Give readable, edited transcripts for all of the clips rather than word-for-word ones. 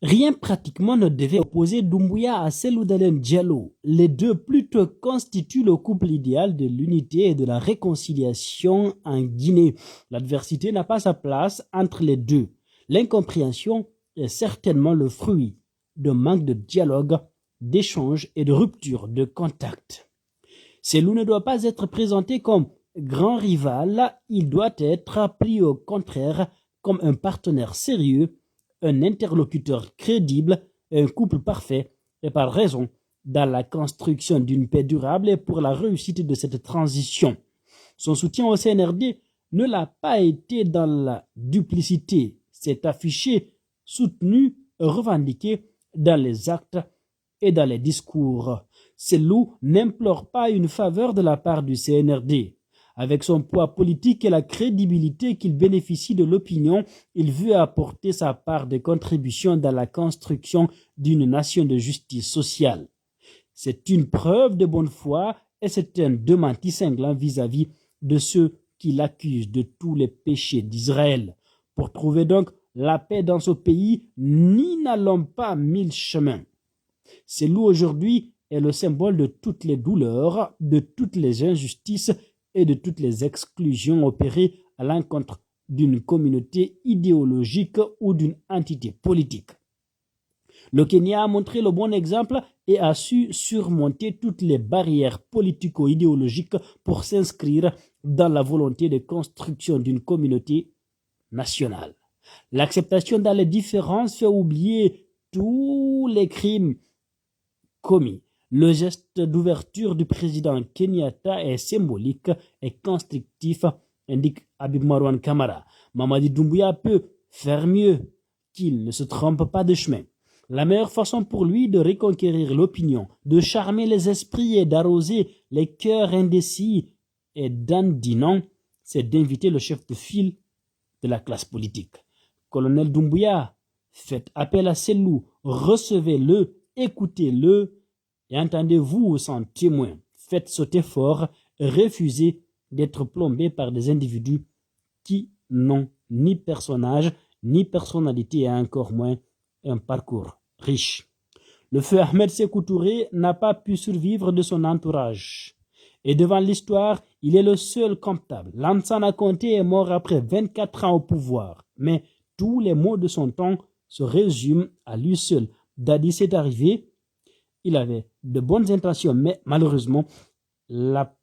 Rien pratiquement ne devait opposer Doumbouya à Cellou Dalein Diallo. Les deux plutôt constituent le couple idéal de l'unité et de la réconciliation en Guinée. L'adversité n'a pas sa place entre les deux. L'incompréhension est certainement le fruit d'un manque de dialogue, d'échange et de rupture de contact. Cellou ne doit pas être présenté comme grand rival, il doit être pris au contraire comme un partenaire sérieux, un interlocuteur crédible, un couple parfait, et par raison, dans la construction d'une paix durable et pour la réussite de cette transition. Son soutien au CNRD ne l'a pas été dans la duplicité, c'est affiché, soutenu, revendiqué dans les actes et dans les discours. Cellou n'implore pas une faveur de la part du CNRD. Avec son poids politique et la crédibilité qu'il bénéficie de l'opinion, il veut apporter sa part de contribution dans la construction d'une nation de justice sociale. C'est une preuve de bonne foi et c'est un démenti cinglant vis-à-vis de ceux qui l'accusent de tous les péchés d'Israël. Pour trouver donc la paix dans ce pays, n'y n'allons pas mille chemins. Cellou aujourd'hui est le symbole de toutes les douleurs, de toutes les injustices et de toutes les exclusions opérées à l'encontre d'une communauté idéologique ou d'une entité politique. Le Kenya a montré le bon exemple et a su surmonter toutes les barrières politico-idéologiques pour s'inscrire dans la volonté de construction d'une communauté nationale. L'acceptation dans les différences fait oublier tous les crimes commis. Le geste d'ouverture du président Kenyatta est symbolique et constructif, indique Habib Marwan Kamara. Mamadi Doumbouya peut faire mieux, qu'il ne se trompe pas de chemin. La meilleure façon pour lui de reconquérir l'opinion, de charmer les esprits et d'arroser les cœurs indécis et d'indignants, c'est d'inviter le chef de file de la classe politique. Colonel Doumbouya, faites appel à Cellou, recevez-le, écoutez-le et entendez-vous sans témoin. Faites cet effort, refusez d'être plombé par des individus qui n'ont ni personnage, ni personnalité et encore moins un parcours riche. Le feu Ahmed Sékou Touré n'a pas pu survivre de son entourage. Et devant l'histoire, il est le seul comptable. Lansana Conté est mort après 24 ans au pouvoir. Mais tous les maux de son temps se résument à lui seul. Dadi s'est arrivé, il avait de bonnes intentions, mais malheureusement, la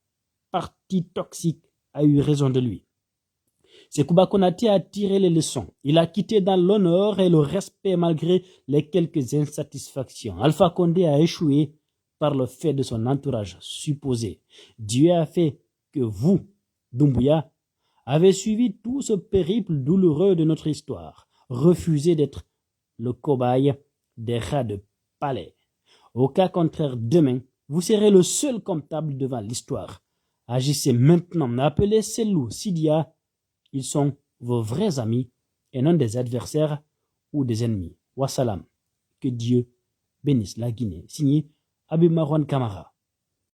partie toxique a eu raison de lui. Sékou Konaté a tiré les leçons. Il a quitté dans l'honneur et le respect malgré les quelques insatisfactions. Alpha Condé a échoué par le fait de son entourage supposé. Dieu a fait que vous, Doumbouya, avez suivi tout ce périple douloureux de notre histoire. Refusez d'être le cobaye des rats de palais. Au cas contraire, demain, vous serez le seul comptable devant l'histoire. Agissez maintenant. Appelez Cellou, Sidia. Ils sont vos vrais amis et non des adversaires ou des ennemis. Wassalam. Que Dieu bénisse la Guinée. Signé Habib Marwan Kamara.